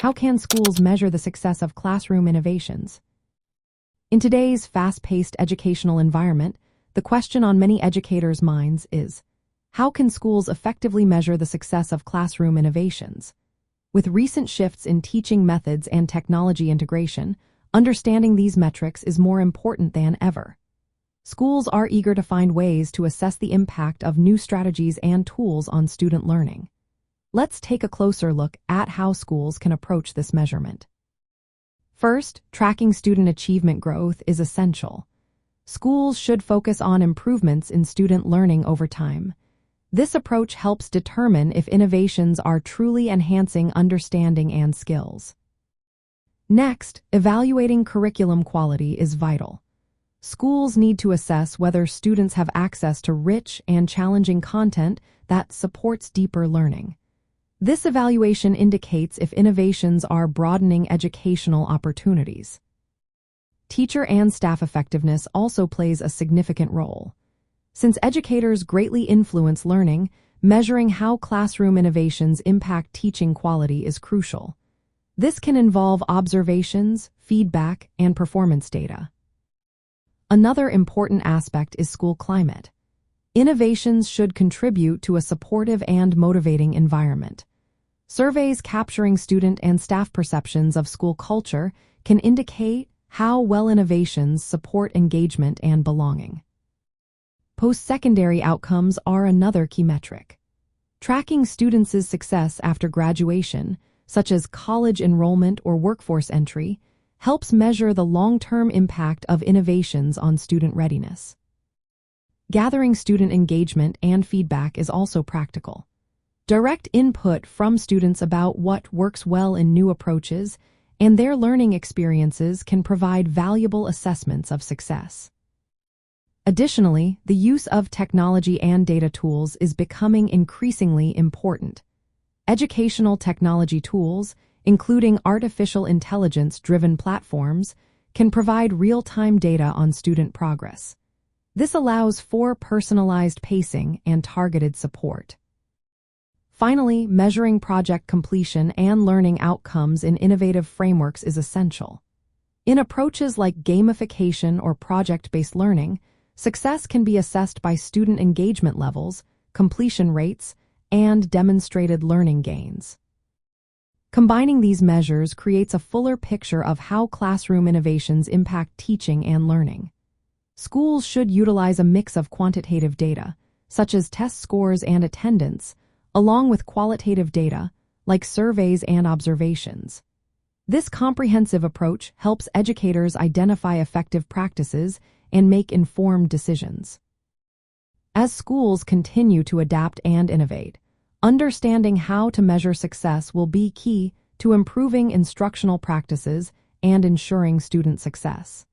How can schools measure the success of classroom innovations? In today's fast-paced educational environment, the question on many educators' minds is, how can schools effectively measure the success of classroom innovations? With recent shifts in teaching methods and technology integration, understanding these metrics is more important than ever. Schools are eager to find ways to assess the impact of new strategies and tools on student learning. Let's take a closer look at how schools can approach this measurement. First, tracking student achievement growth is essential. Schools should focus on improvements in student learning over time. This approach helps determine if innovations are truly enhancing understanding and skills. Next, evaluating curriculum quality is vital. Schools need to assess whether students have access to rich and challenging content that supports deeper learning. This evaluation indicates if innovations are broadening educational opportunities. Teacher and staff effectiveness also plays a significant role. Since educators greatly influence learning, measuring how classroom innovations impact teaching quality is crucial. This can involve observations, feedback, and performance data. Another important aspect is school climate. Innovations should contribute to a supportive and motivating environment. Surveys capturing student and staff perceptions of school culture can indicate how well innovations support engagement and belonging. Post-secondary outcomes are another key metric. Tracking students' success after graduation, such as college enrollment or workforce entry, helps measure the long-term impact of innovations on student readiness. Gathering student engagement and feedback is also practical. Direct input from students about what works well in new approaches and their learning experiences can provide valuable assessments of success. Additionally, the use of technology and data tools is becoming increasingly important. Educational technology tools, including artificial intelligence-driven platforms, can provide real-time data on student progress. This allows for personalized pacing and targeted support. Finally, measuring project completion and learning outcomes in innovative frameworks is essential. In approaches like gamification or project-based learning, success can be assessed by student engagement levels, completion rates, and demonstrated learning gains. Combining these measures creates a fuller picture of how classroom innovations impact teaching and learning. Schools should utilize a mix of quantitative data, such as test scores and attendance, along with qualitative data, like surveys and observations. This comprehensive approach helps educators identify effective practices and make informed decisions. As schools continue to adapt and innovate, understanding how to measure success will be key to improving instructional practices and ensuring student success.